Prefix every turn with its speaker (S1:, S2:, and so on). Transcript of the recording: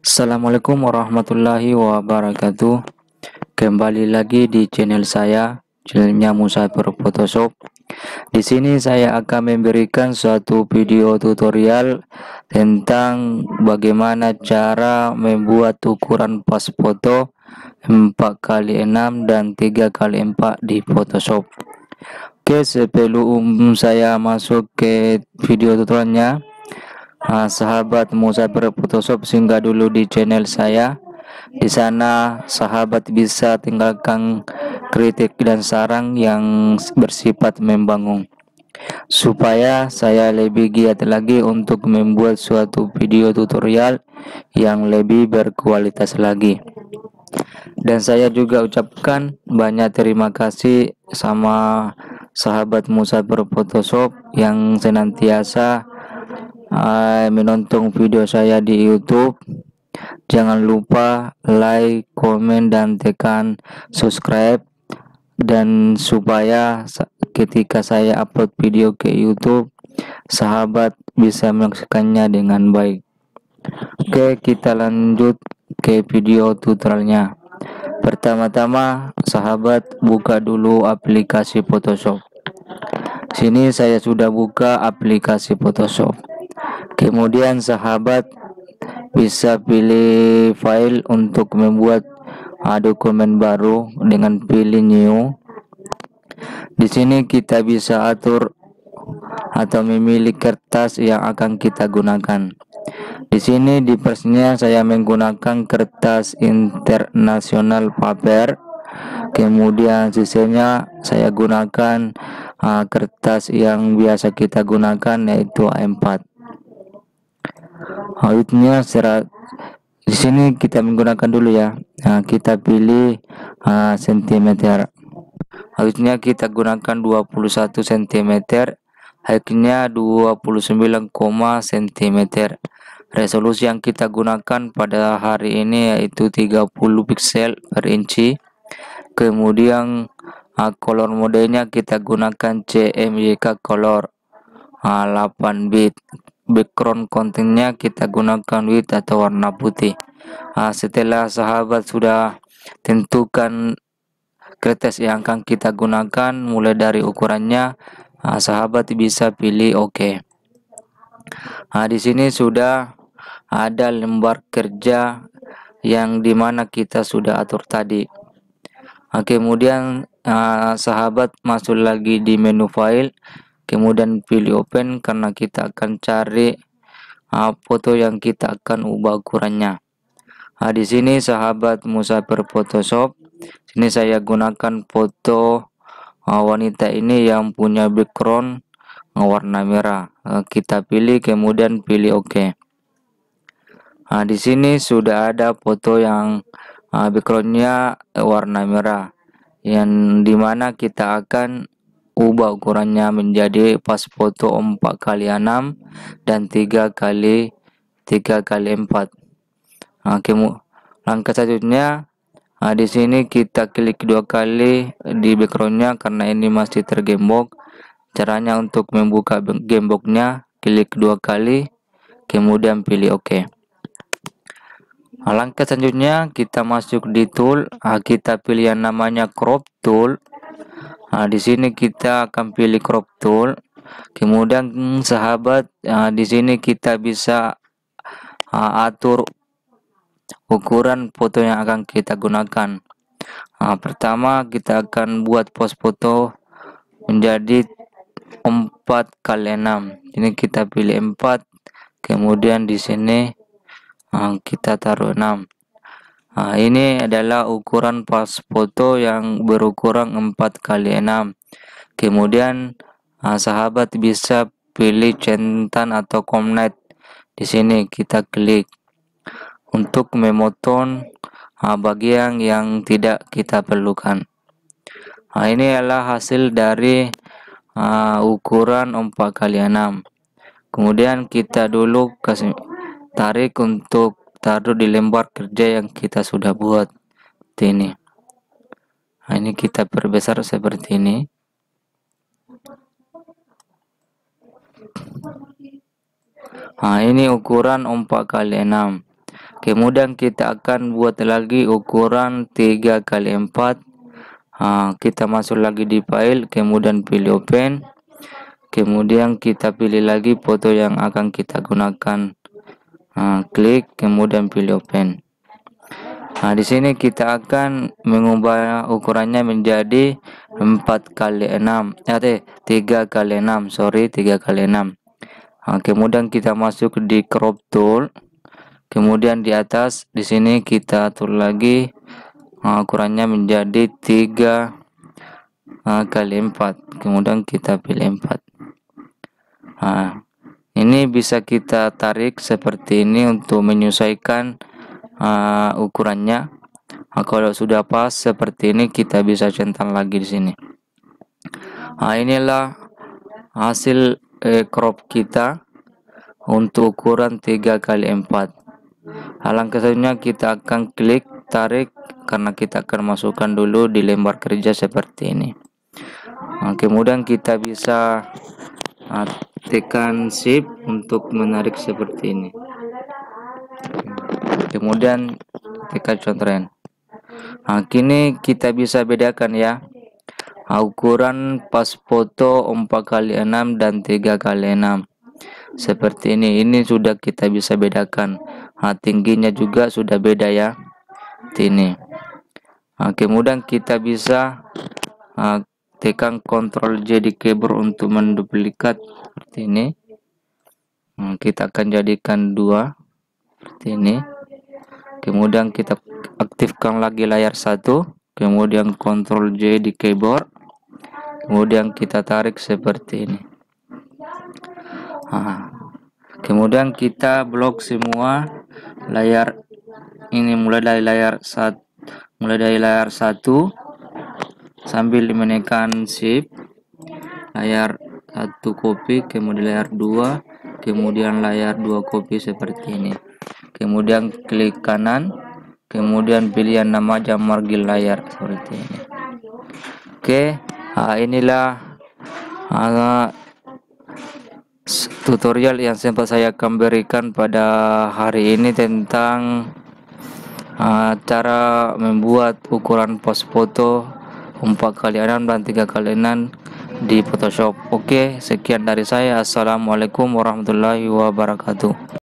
S1: Assalamualaikum warahmatullahi wabarakatuh. Kembali lagi di channel saya, channelnya Musafir Photoshop. Di sini saya akan memberikan suatu video tutorial tentang bagaimana cara membuat ukuran pas foto 4x6 dan 3x4 di Photoshop. Oke, sebelum saya masuk ke video tutorialnya, sahabat Musafir Photoshop singgah dulu di channel saya. Di sana sahabat bisa tinggalkan kritik dan saran yang bersifat membangun, supaya saya lebih giat lagi untuk membuat suatu video tutorial yang lebih berkualitas lagi. Dan saya juga ucapkan banyak terima kasih sama sahabat Musafir Photoshop yang senantiasa menonton video saya di YouTube. Jangan lupa like, komen, dan tekan subscribe, dan supaya ketika saya upload video ke YouTube, sahabat bisa menyaksikannya dengan baik. Oke, kita lanjut ke video tutorialnya. Pertama-tama, sahabat buka dulu aplikasi Photoshop. Sini saya sudah buka aplikasi Photoshop. Kemudian sahabat bisa pilih file untuk membuat dokumen baru dengan pilih new. Di sini kita bisa atur atau memilih kertas yang akan kita gunakan. Di sini di versinya saya menggunakan kertas internasional paper. Kemudian sisanya saya gunakan kertas yang biasa kita gunakan, yaitu A4. Outnya di sini kita menggunakan dulu ya. Kita pilih sentimeter. Outnya kita gunakan 21 cm. Height-nya 29, cm. Resolusi yang kita gunakan pada hari ini yaitu 30 pixel per inci. Kemudian color modenya kita gunakan CMYK color 8 bit. Background kontennya kita gunakan white atau warna putih. Setelah sahabat sudah tentukan kertas yang akan kita gunakan mulai dari ukurannya, sahabat bisa pilih OK. Di sini sudah ada lembar kerja yang dimana kita sudah atur tadi. Kemudian sahabat masuk lagi di menu file, kemudian pilih open karena kita akan cari foto yang kita akan ubah ukurannya. Di sini sahabat Musafir Photoshop, sini saya gunakan foto wanita ini yang punya background warna merah. Kita pilih kemudian pilih OK. Di sini sudah ada foto yang backgroundnya warna merah, yang dimana kita akan ubah ukurannya menjadi pas foto 4x6 dan 3x4. Langkah selanjutnya, di sini kita klik 2 kali di backgroundnya karena ini masih tergembok. Caranya untuk membuka gemboknya, klik 2 kali kemudian pilih OK. Langkah selanjutnya kita masuk di tool, kita pilih yang namanya crop tool. Di sini kita akan pilih crop tool. Kemudian sahabat, di sini kita bisa atur ukuran foto yang akan kita gunakan. Pertama kita akan buat pose foto menjadi 4x6. Ini kita pilih 4, kemudian di sini kita taruh 6. Ini adalah ukuran pas foto yang berukuran 4x6. Kemudian sahabat bisa pilih centang atau comnet. Di sini kita klik untuk memotong bagian yang tidak kita perlukan. Ini adalah hasil dari ukuran 4x6. Kemudian kita dulu kasih tarik untuk taruh di lembar kerja yang kita sudah buat seperti ini. Ini kita perbesar seperti ini. Ini ukuran 4x6. Kemudian kita akan buat lagi ukuran 3x4. Kita masuk lagi di file, kemudian pilih open. Kemudian kita pilih lagi foto yang akan kita gunakan. Klik, kemudian pilih open. Di sini kita akan mengubah ukurannya menjadi 4x6, 3x6, 3x6. Kemudian kita masuk di crop tool. Kemudian di atas di sini kita atur lagi ukurannya menjadi 3x4. Kemudian kita pilih 4. Ini bisa kita tarik seperti ini untuk menyesuaikan ukurannya. Kalau sudah pas seperti ini kita bisa centang lagi di sini. Inilah hasil crop kita untuk ukuran 3x4. Alangkah selanjutnya kita akan klik tarik, karena kita akan masukkan dulu di lembar kerja seperti ini. Kemudian kita bisa tekan shift untuk menarik seperti ini. Kemudian tekan Ctrl. Kini kita bisa bedakan ya, ukuran pas foto 4x6 dan 3x6 seperti ini sudah kita bisa bedakan. Tingginya juga sudah beda ya, ini. Kemudian kita bisa tekan Ctrl J di keyboard untuk menduplikat seperti ini. Kita akan jadikan 2 seperti ini. Kemudian kita aktifkan lagi layar 1, kemudian Ctrl J di keyboard, kemudian kita tarik seperti ini. Kemudian kita blok semua layar ini mulai dari layar 1 sambil menekan shift. Layar 1 copy, kemudian layar 2, kemudian layar 2 copy seperti ini. Kemudian klik kanan, kemudian pilihan nama jam margin layar seperti ini. Oke, inilah tutorial yang sempat saya akan berikan pada hari ini tentang cara membuat ukuran pos foto 4x6 dan 3x6 di Photoshop. Oke, sekian dari saya. Assalamualaikum warahmatullahi wabarakatuh.